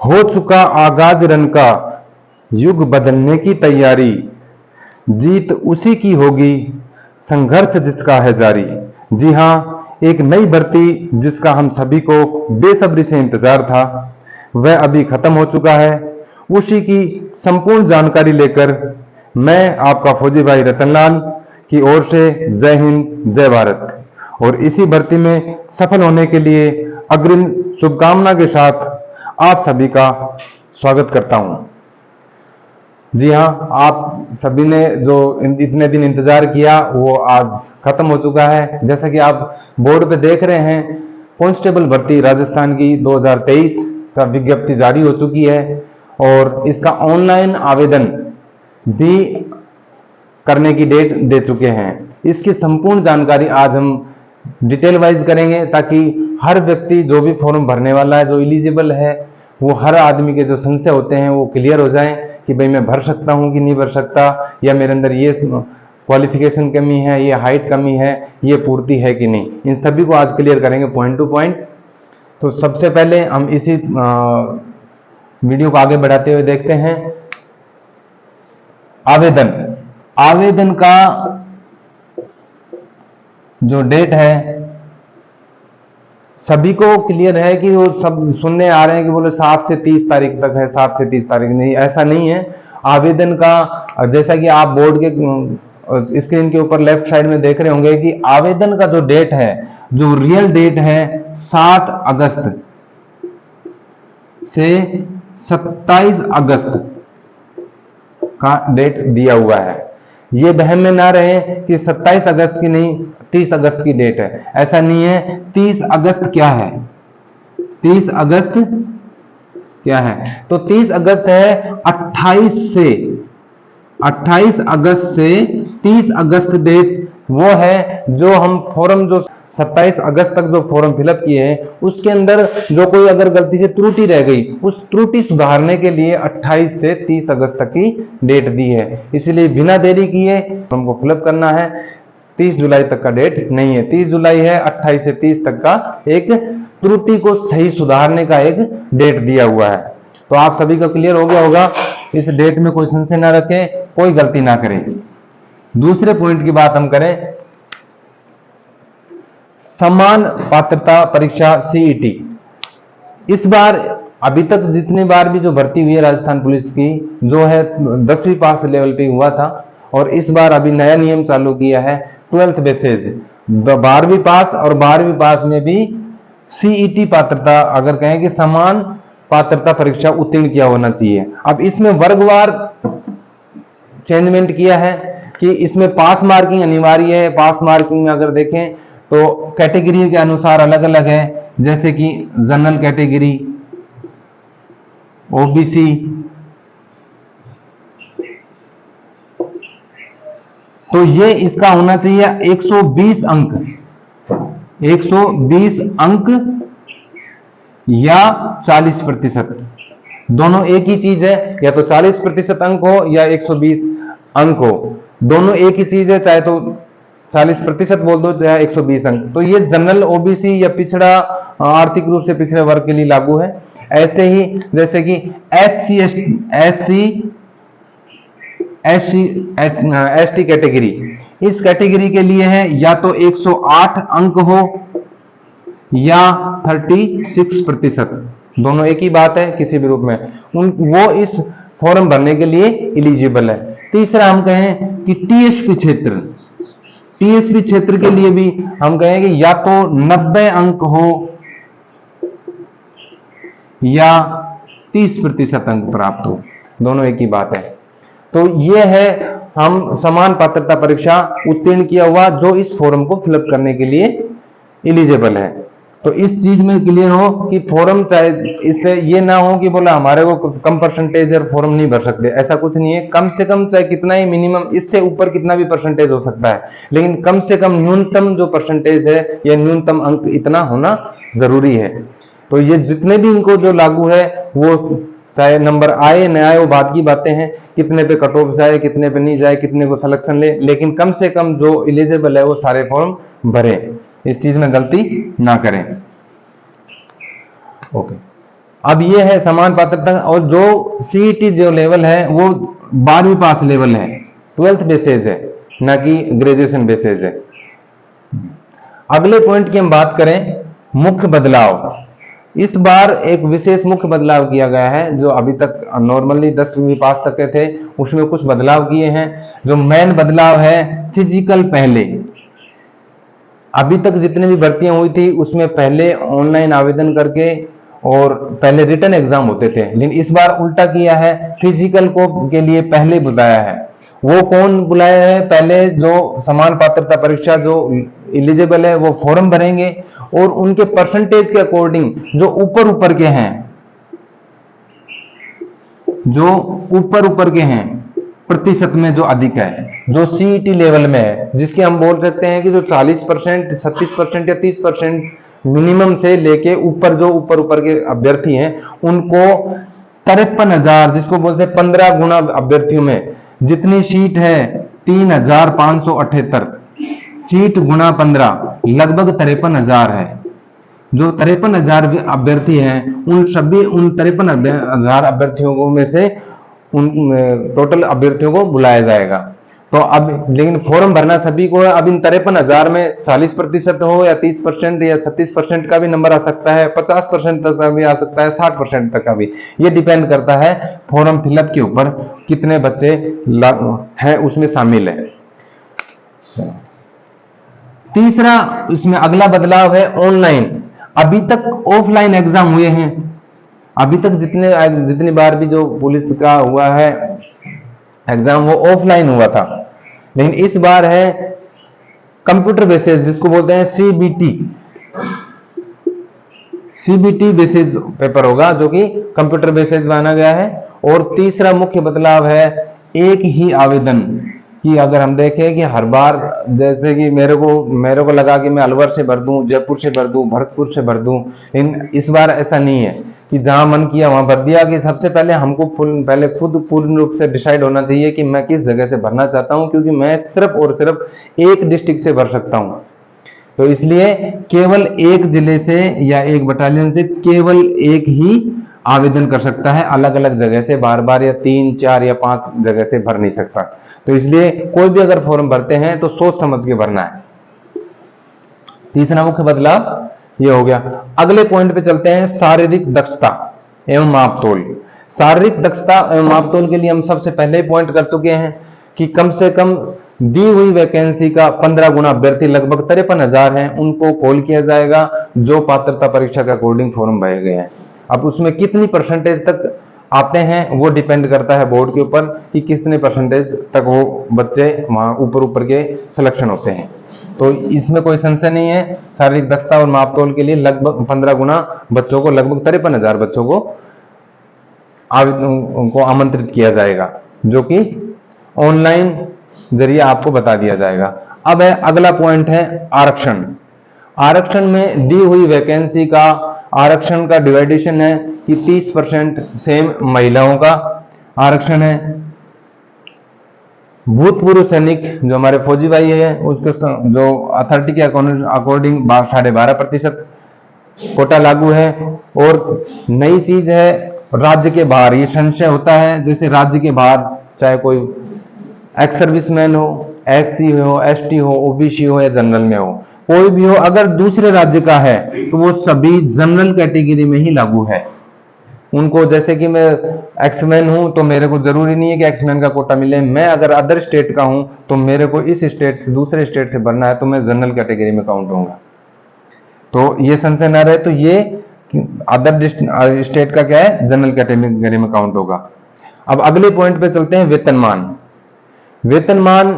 हो चुका आगाज रन का, युग बदलने की तैयारी, जीत उसी की होगी, संघर्ष जिसका है जारी। जी हाँ, एक नई भर्ती जिसका हम सभी को बेसब्री से इंतजार था, वह अभी खत्म हो चुका है। उसी की संपूर्ण जानकारी लेकर मैं आपका फौजी भाई रतनलाल की ओर से जय हिंद जय भारत। और इसी भर्ती में सफल होने के लिए अग्रिम शुभकामना के साथ आप सभी का स्वागत करता हूं। जी हाँ, आप सभी ने जो इतने दिन इंतजार किया वो आज खत्म हो चुका है। जैसा कि आप बोर्ड पे देख रहे हैं, कांस्टेबल भर्ती राजस्थान की 2023 का विज्ञप्ति जारी हो चुकी है और इसका ऑनलाइन आवेदन भी करने की डेट दे चुके हैं। इसकी संपूर्ण जानकारी आज हम डिटेल वाइज करेंगे ताकि हर व्यक्ति जो भी फॉर्म भरने वाला है, जो एलिजिबल है, वो हर आदमी के जो संशय होते हैं वो क्लियर हो जाएं कि भाई मैं भर सकता हूं कि नहीं भर सकता, या मेरे अंदर ये क्वालिफिकेशन कमी है, ये हाइट कमी है, ये पूर्ति है कि नहीं। इन सभी को आज क्लियर करेंगे पॉइंट टू पॉइंट। तो सबसे पहले हम इसी वीडियो को आगे बढ़ाते हुए देखते हैं आवेदन का जो डेट है सभी को क्लियर है कि वो सब सुनने आ रहे हैं कि बोले 7 से 30 तारीख तक है, 7 से 30 तारीख नहीं, ऐसा नहीं है। आवेदन का जैसा कि आप बोर्ड के स्क्रीन के ऊपर लेफ्ट साइड में देख रहे होंगे कि आवेदन का जो डेट है, जो रियल डेट है 7 अगस्त से 27 अगस्त का डेट दिया हुआ है। ये बहम में ना रहे कि 27 अगस्त की नहीं 30 अगस्त की डेट है, ऐसा नहीं है। 30 अगस्त क्या है, 30 अगस्त क्या है, तो 30 अगस्त है 28 अगस्त से 30 अगस्त डेट वो है जो हम फॉर्म जो 27 अगस्त तक जो फॉर्म फिलअप किए हैं उसके अंदर जो कोई अगर गलती से त्रुटि रह गई, उस त्रुटि सुधारने के लिए 28 से 30 अगस्त तक की डेट दी है। इसलिए बिना देरी किए फॉर्म को फिलअप करना है। 30 जुलाई तक का डेट नहीं है, 30 जुलाई है। 28 से 30 तक का एक त्रुटि को सही सुधारने का एक डेट दिया हुआ है। तो आप सभी का क्लियर हो गया होगा, इस डेट में कोई संशय ना रखें, कोई गलती ना करें। दूसरे पॉइंट की बात हम करें, समान पात्रता परीक्षा सीईटी। इस बार अभी तक जितनी बार भी जो भर्ती हुई है राजस्थान पुलिस की, जो है 10वीं पास लेवल पे हुआ था, और इस बार अभी नया नियम चालू किया है 12th बेसिस 12वीं पास, और 12वीं पास में भी सीईटी पात्रता, अगर कहें कि समान पात्रता परीक्षा उत्तीर्ण किया होना चाहिए। अब इसमें वर्गवार चेंजमेंट किया है कि इसमें पास मार्किंग अनिवार्य है। पास मार्किंग में अगर देखें तो कैटेगरी के अनुसार अलग अलग है, जैसे कि जनरल कैटेगरी, ओबीसी, तो ये इसका होना चाहिए 120 अंक, 120 अंक या 40%, दोनों एक ही चीज है। या तो 40% अंक हो या 120 अंक हो, दोनों एक ही चीज है। चाहे तो 40% बोल दो चाहे 120 अंक। तो ये जनरल, ओबीसी या पिछड़ा, आर्थिक रूप से पिछड़े वर्ग के लिए लागू है। ऐसे ही जैसे कि एसटी कैटेगरी, इस कैटेगरी के लिए है या तो 108 अंक हो या 36%, दोनों एक ही बात है किसी भी रूप में, वो इस फॉर्म भरने के लिए एलिजिबल है। तीसरा हम कहें कि टीएसपी क्षेत्र के लिए भी हम कहेंगे या तो 90 अंक हो या 30% अंक प्राप्त हो, दोनों एक ही बात है। तो ये है हम समान पात्रता परीक्षा उत्तीर्ण किया हुआ जो इस फॉर्म को फिलअप करने के लिए एलिजिबल है। तो इस चीज में क्लियर हो कि फॉर्म, चाहे इससे ये ना हो कि बोला हमारे को कम परसेंटेज है फॉर्म नहीं भर सकते, ऐसा कुछ नहीं है। कम से कम चाहे कितना ही मिनिमम, इससे ऊपर कितना भी परसेंटेज हो सकता है, लेकिन कम से कम न्यूनतम जो परसेंटेज है या न्यूनतम अंक इतना होना जरूरी है। तो ये जितने भी इनको जो लागू है, वो चाहे नंबर आए न आए वो बात की बातें हैं, कितने पे कट ऑफ जाए कितने पे नहीं जाए, कितने को सिलेक्शन ले, लेकिन कम से कम जो एलिजिबल है वो सारे फॉर्म भरे, इस चीज में गलती ना करें। ओके, अब ये है समान पात्रता, और जो सीईटी जो लेवल है वो 12वीं पास लेवल है, 12th बेसिस है, ना कि ग्रेजुएशन बेसिस है। अगले पॉइंट की हम बात करें, मुख्य बदलाव। इस बार एक विशेष मुख्य बदलाव किया गया है, जो अभी तक नॉर्मली 10वीं पास तक के थे उसमें कुछ बदलाव किए हैं। जो मेन बदलाव है, फिजिकल पहले, अभी तक जितने भी भर्तियां हुई थी उसमें पहले ऑनलाइन आवेदन करके और पहले रिटन एग्जाम होते थे, लेकिन इस बार उल्टा किया है, फिजिकल को के लिए पहले बुलाया है। वो कौन बुलाया है? पहले जो समान पात्रता परीक्षा जो एलिजिबल है वो फॉर्म भरेंगे, और उनके परसेंटेज के अकॉर्डिंग जो ऊपर ऊपर के हैं, जो ऊपर के हैं प्रतिशत में जो अधिक है, जो सीईटी लेवल में है, जिसके हम बोल सकते हैं कि जो 40%, 36% या 30% मिनिमम से लेके ऊपर जो ऊपर के अभ्यर्थी हैं उनको 53,000, जिसको बोलते हैं 15 गुना अभ्यर्थियों में जितनी सीट है 3,578 सीट गुना 15 लगभग 53,000 है। जो 53,000 अभ्यर्थी हैं उन 53,000 अभ्यर्थियों को में से उन टोटल अभ्यर्थियों को बुलाया जाएगा। तो अब लेकिन फॉर्म भरना सभी को है। अब इन 53,000 में 40% हो या 30% या 36% का भी नंबर आ सकता है, 50% तक का भी आ सकता है, 60% तक का भी। ये डिपेंड करता है फॉर्म फिलअप के ऊपर कितने बच्चे हैं उसमें शामिल है। तीसरा इसमें अगला बदलाव है ऑनलाइन। अभी तक ऑफलाइन एग्जाम हुए हैं, अभी तक जितनी बार भी जो पुलिस का हुआ है एग्जाम वो ऑफलाइन हुआ था, लेकिन इस बार है कंप्यूटर बेसिस, जिसको बोलते हैं सीबीटी बेसिस पेपर होगा, जो कि कंप्यूटर बेसिस माना गया है। और तीसरा मुख्य बदलाव है एक ही आवेदन कि अगर हम देखें कि हर बार जैसे कि मेरे को लगा कि मैं अलवर से भर दूं, जयपुर से भर दूं, भरतपुर से भर दूं, इस बार ऐसा नहीं है कि जहां मन किया वहां भर दिया। कि सबसे पहले हमको पहले खुद पूर्ण रूप से डिसाइड होना चाहिए कि मैं किस जगह से भरना चाहता हूं, क्योंकि मैं सिर्फ और सिर्फ एक डिस्ट्रिक्ट से भर सकता हूं। तो इसलिए केवल एक जिले से या एक बटालियन से केवल एक ही आवेदन कर सकता है, अलग अलग जगह से बार बार या 3, 4 या 5 जगह से भर नहीं सकता। तो इसलिए कोई भी अगर फॉर्म भरते हैं तो सोच समझ के भरना है। तीसरा मुख्य बदलाव ये हो गया। अगले पॉइंट पे चलते हैं, शारीरिक दक्षता एवं मापतोल। शारीरिक दक्षता एवं मापतोल के लिए हम सबसे पहले पॉइंट कर चुके हैं कि कम से कम दी हुई वैकेंसी का 15 गुना अभ्यर्थी लगभग 53,000 हैं, उनको कॉल किया जाएगा जो पात्रता परीक्षा के अकॉर्डिंग फॉर्म भरे गए हैं। अब उसमें कितनी परसेंटेज तक आते हैं वो डिपेंड करता है बोर्ड के ऊपर कि कितने परसेंटेज तक वो बच्चे वहां ऊपर के सिलेक्शन होते हैं। तो इसमें कोई संशय नहीं है, शारीरिक दक्षता और मापतोल के लिए लगभग 15 गुना बच्चों को, लगभग 53,000 बच्चों को आमंत्रित किया जाएगा, जो कि ऑनलाइन जरिए आपको बता दिया जाएगा। अब है अगला पॉइंट है आरक्षण। आरक्षण में दी हुई वैकेंसी का आरक्षण का डिवाइडेशन है कि 30% सेम महिलाओं का आरक्षण है। भूतपूर्व सैनिक जो हमारे फौजी भाई है उसके जो अथॉरिटी के अकॉर्डिंग 12.5% कोटा लागू है। और नई चीज है राज्य के बाहर, ये संशय होता है जैसे राज्य के बाहर चाहे कोई एक्स सर्विसमैन हो, एससी हो, एसटी हो, ओबीसी हो या जनरल में हो, कोई भी हो, अगर दूसरे राज्य का है तो वो सभी जनरल कैटेगरी में ही लागू है। उनको जैसे कि मैं एक्समैन हूं तो मेरे को जरूरी नहीं है कि एक्समैन का कोटा मिले। मैं अगर अदर स्टेट का हूं तो मेरे को इस स्टेट से दूसरे स्टेट से भरना है तो मैं जनरल कैटेगरी में काउंट होऊंगा। तो ये संशय ना रहे, तो ये अदर स्टेट का क्या है, जनरल कैटेगरी में काउंट होगा। अब अगले पॉइंट पे चलते हैं, वेतनमान। वेतनमान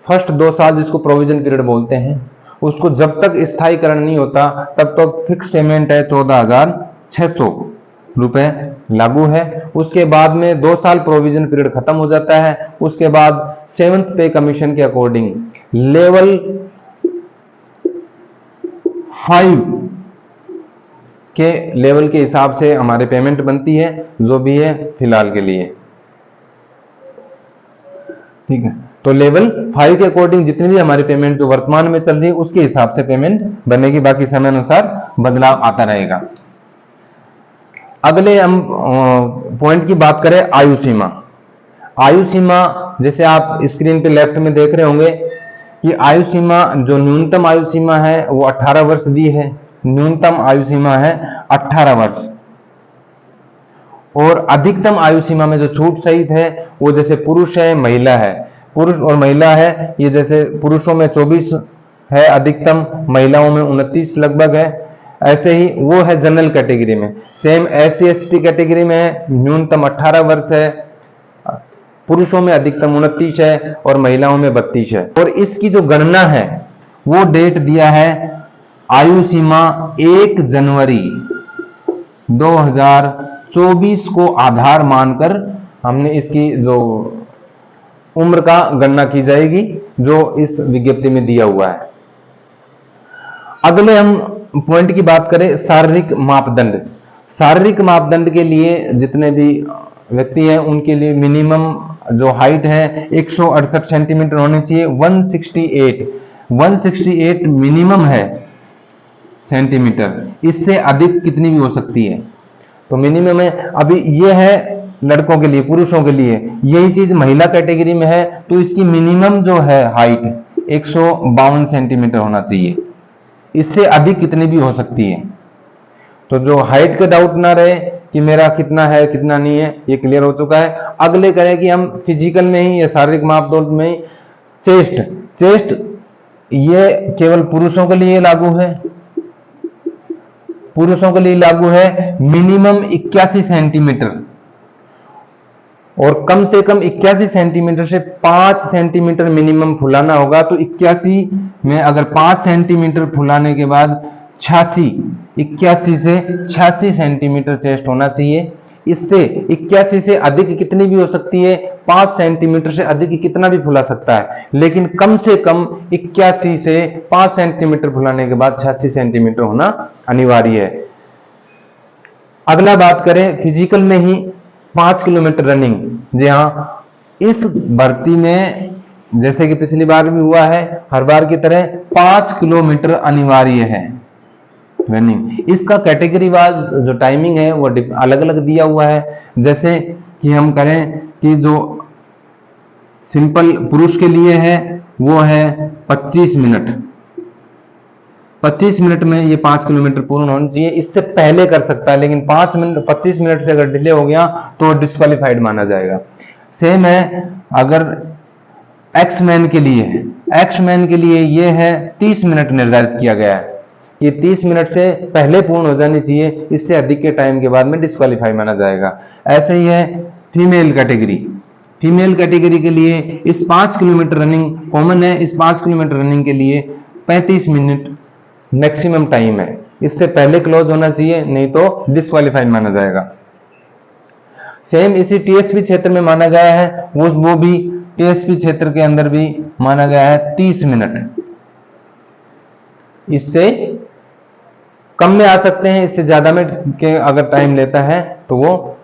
फर्स्ट 2 साल जिसको प्रोविजन पीरियड बोलते हैं, उसको जब तक स्थायीकरण नहीं होता तब तक फिक्स पेमेंट है 14,600 रुपए लागू है। उसके बाद में 2 साल प्रोविजन पीरियड खत्म हो जाता है। उसके बाद 7th पे कमीशन के अकॉर्डिंग लेवल 5 के लेवल के हिसाब से हमारे पेमेंट बनती है, जो भी है फिलहाल के लिए, ठीक है। तो लेवल 5 के अकॉर्डिंग जितनी भी हमारी पेमेंट जो वर्तमान में चल रही है उसके हिसाब से पेमेंट बनेगी, बाकी समय अनुसार बदलाव आता रहेगा। अगले हम पॉइंट की बात करें, आयु सीमा। आयु सीमा जैसे आप स्क्रीन पे लेफ्ट में देख रहे होंगे कि आयु सीमा, जो न्यूनतम आयु सीमा है वो 18 वर्ष दी है। न्यूनतम आयु सीमा है 18 वर्ष। और अधिकतम आयु सीमा में जो छूट सहित है वो जैसे पुरुष है, महिला है। पुरुष और महिला है, ये जैसे पुरुषों में 24 है अधिकतम, महिलाओं में 29 लगभग है। ऐसे ही वो है जनरल कैटेगरी में। सेम SC ST कैटेगरी में है, न्यूनतम 18 वर्ष है, पुरुषों में अधिकतम 29 है और महिलाओं में 32 है। और इसकी जो गणना है वो डेट दिया है आयु सीमा 1 जनवरी 2024 को आधार मानकर हमने इसकी जो उम्र का गणना की जाएगी, जो इस विज्ञप्ति में दिया हुआ है। अगले हम पॉइंट की बात करें, शारीरिक मापदंड। शारीरिक मापदंड के लिए जितने भी व्यक्ति हैं उनके लिए मिनिमम जो हाइट है 168 सेंटीमीटर होनी चाहिए। 168 मिनिमम है सेंटीमीटर, इससे अधिक कितनी भी हो सकती है, तो मिनिमम है। अभी ये है लड़कों के लिए, पुरुषों के लिए। यही चीज महिला कैटेगरी में है, तो इसकी मिनिमम जो है हाइट 152 सेंटीमीटर होना चाहिए, इससे अधिक कितनी भी हो सकती है। तो जो हाइट का डाउट ना रहे कि मेरा कितना है कितना नहीं है, ये क्लियर हो चुका है। अगले करें कि हम फिजिकल में ही या शारीरिक मापदंड में ही, चेस्ट ये केवल पुरुषों के लिए लागू है। पुरुषों के लिए लागू है मिनिमम 81 सेंटीमीटर, और कम से कम 81 सेंटीमीटर से 5 सेंटीमीटर मिनिमम फुलाना होगा। तो 81 में अगर 5 सेंटीमीटर फुलाने के बाद 81 से 86 सेंटीमीटर चेस्ट होना चाहिए। इससे 81 से अधिक कितनी भी हो सकती है, 5 सेंटीमीटर से अधिक कितना भी फुला सकता है, लेकिन कम से कम 81 से 5 सेंटीमीटर फुलाने के बाद 86 सेंटीमीटर होना अनिवार्य है। अगला बात करें फिजिकल में ही, 5 किलोमीटर रनिंग। जी हाँ, इस भर्ती में जैसे कि पिछली बार भी हुआ है, हर बार की तरह 5 किलोमीटर अनिवार्य है रनिंग। इसका कैटेगरी वाइज जो टाइमिंग है वो अलग अलग दिया हुआ है। जैसे कि हम करें कि जो सिंपल पुरुष के लिए है वो है 25 मिनट। 25 मिनट में ये 5 किलोमीटर पूर्ण होना चाहिए। इससे पहले कर सकता है, लेकिन 25 मिनट से अगर डिले हो गया तो डिस्क्वालिफाइड माना जाएगा। सेम है अगर एक्समैन के लिए है, एक्समैन के लिए ये है 30 मिनट निर्धारित किया गया है। ये 30 मिनट से पहले पूर्ण हो जानी चाहिए, इससे अधिक के टाइम के बाद में डिस्क्वालीफाई माना जाएगा। ऐसे ही है फीमेल कैटेगरी। फीमेल कैटेगरी के लिए इस 5 किलोमीटर रनिंग कॉमन है। इस 5 किलोमीटर रनिंग के लिए 35 मिनट मैक्सिमम टाइम है, इससे पहले क्लोज होना चाहिए, नहीं तो डिस्क्वालीफाई माना जाएगा। सेम इसी टीएसपी क्षेत्र में माना गया है, वो भी टीएसपी क्षेत्र के अंदर भी माना गया है 30 मिनट। इससे कम में आ सकते हैं, इससे ज्यादा में के अगर टाइम लेता है तो वो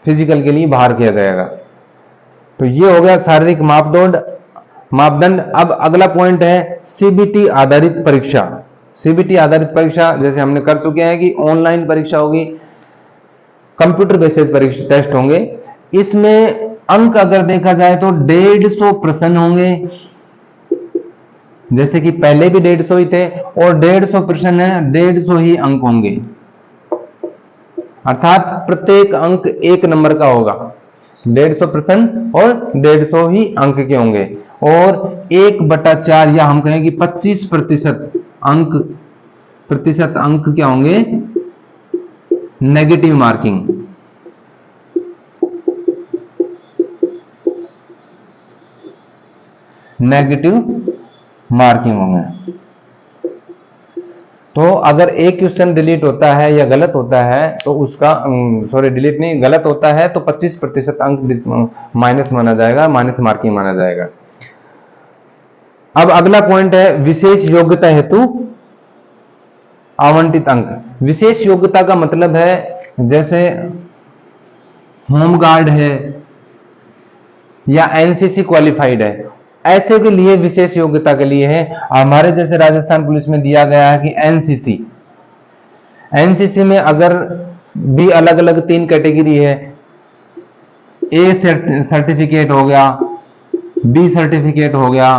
फिजिकल के लिए बाहर किया जाएगा। तो ये हो गया शारीरिक मापदंड। अब अगला पॉइंट है सीबीटी आधारित परीक्षा। सीबीटी आधारित परीक्षा जैसे हमने कर चुके हैं कि ऑनलाइन परीक्षा होगी, कंप्यूटर बेसिस परीक्षा टेस्ट होंगे। इसमें अंक अगर देखा जाए तो 150 प्रश्न होंगे, जैसे कि पहले भी 150 ही थे, और 150 प्रश्न है, 150 ही अंक होंगे, अर्थात प्रत्येक अंक 1 नंबर का होगा। 150 प्रश्न और 150 ही अंक के होंगे, और 1/4 या हम कहें कि 25% अंक क्या होंगे, नेगेटिव मार्किंग। होंगे। तो अगर एक क्वेश्चन डिलीट होता है या गलत होता है तो उसका डिलीट नहीं, गलत होता है तो 25% अंक माइनस माना जाएगा, माइनस मार्किंग माना जाएगा। अब अगला पॉइंट है विशेष योग्यता हेतु आवंटित अंक। विशेष योग्यता का मतलब है जैसे होमगार्ड है या एनसीसी क्वालिफाइड है, ऐसे के लिए विशेष योग्यता के लिए है। हमारे जैसे राजस्थान पुलिस में दिया गया है कि एनसीसी में अगर भी अलग अलग 3 कैटेगरी है। ए सर्टिफिकेट हो गया, बी सर्टिफिकेट हो गया,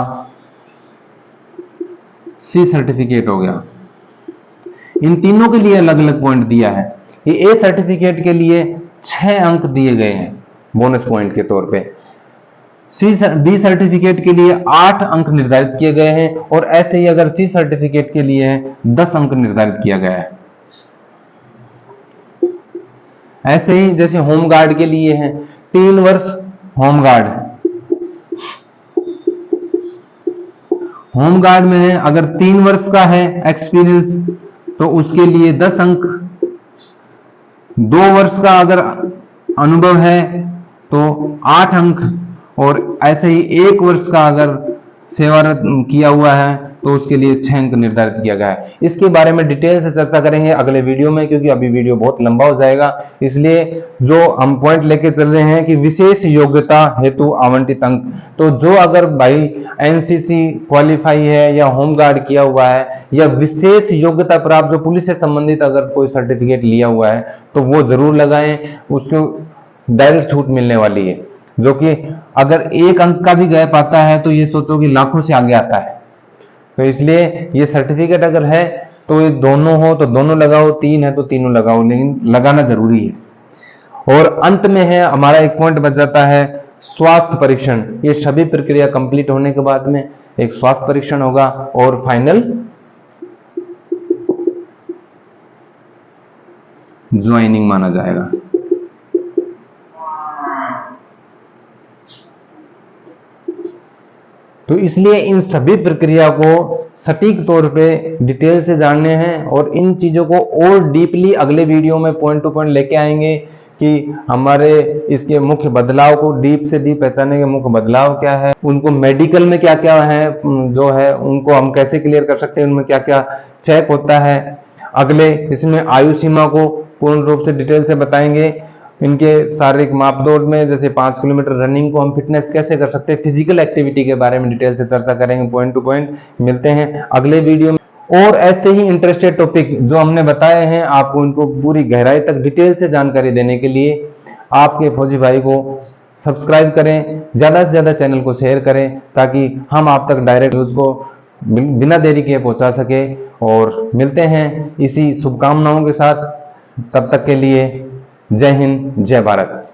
सी सर्टिफिकेट हो गया। इन तीनों के लिए अलग अलग पॉइंट दिया है। ये ए सर्टिफिकेट के लिए 6 अंक दिए गए हैं बोनस पॉइंट के तौर पे। बी सर्टिफिकेट के लिए 8 अंक निर्धारित किए गए हैं, और ऐसे ही अगर सी सर्टिफिकेट के लिए 10 अंक निर्धारित किया गया है। ऐसे ही जैसे होम गार्ड के लिए है 3 वर्ष होम गार्ड है। होम गार्ड में है अगर 3 वर्ष का है एक्सपीरियंस तो उसके लिए 10 अंक, 2 वर्ष का अगर अनुभव है तो 8 अंक, और ऐसे ही 1 वर्ष का अगर सेवारत किया हुआ है तो उसके लिए 6 अंक निर्धारित किया गया है। इसके बारे में डिटेल से चर्चा करेंगे अगले वीडियो में, क्योंकि अभी वीडियो बहुत लंबा हो जाएगा। इसलिए जो हम पॉइंट लेके चल रहे हैं कि विशेष योग्यता हेतु आवंटित अंक, तो जो अगर भाई एनसीसी क्वालिफाई है या होमगार्ड किया हुआ है या विशेष योग्यता प्राप्त जो पुलिस से संबंधित अगर कोई सर्टिफिकेट लिया हुआ है तो वो जरूर लगाएं, उसको डायरेक्ट छूट मिलने वाली है। जो कि अगर 1 अंक का भी गैप आता है तो ये सोचो कि लाखों से आगे आता है। तो इसलिए ये सर्टिफिकेट अगर है तो ये दोनों हो तो दोनों लगाओ, 3 है तो तीनों लगाओ, लेकिन लगाना जरूरी है। और अंत में है हमारा एक पॉइंट बच जाता है स्वास्थ्य परीक्षण। ये सभी प्रक्रिया कंप्लीट होने के बाद में एक स्वास्थ्य परीक्षण होगा और फाइनल ज्वाइनिंग माना जाएगा। तो इसलिए इन सभी प्रक्रिया को सटीक तौर पे डिटेल से जानने हैं, और इन चीजों को और डीपली अगले वीडियो में पॉइंट टू पॉइंट लेके आएंगे कि हमारे इसके मुख्य बदलाव को डीप से डीप पहचाने के मुख्य बदलाव क्या है, उनको मेडिकल में क्या क्या है जो है उनको हम कैसे क्लियर कर सकते हैं, उनमें क्या क्या चेक होता है। अगले इसमें आयु सीमा को पूर्ण रूप से डिटेल से बताएंगे। इनके शारीरिक मापदंड में जैसे 5 किलोमीटर रनिंग को हम फिटनेस कैसे कर सकते हैं, फिजिकल एक्टिविटी के बारे में डिटेल से चर्चा करेंगे पॉइंट टू पॉइंट। मिलते हैं अगले वीडियो में। और ऐसे ही इंटरेस्टेड टॉपिक जो हमने बताए हैं आपको उनको पूरी गहराई तक डिटेल से जानकारी देने के लिए आपके फौजी भाई को सब्सक्राइब करें, ज्यादा से ज्यादा चैनल को शेयर करें ताकि हम आप तक डायरेक्ट न्यूज को बिना देरी के पहुंचा सके। और मिलते हैं इसी शुभकामनाओं के साथ, तब तक के लिए जय हिंद, जय भारत।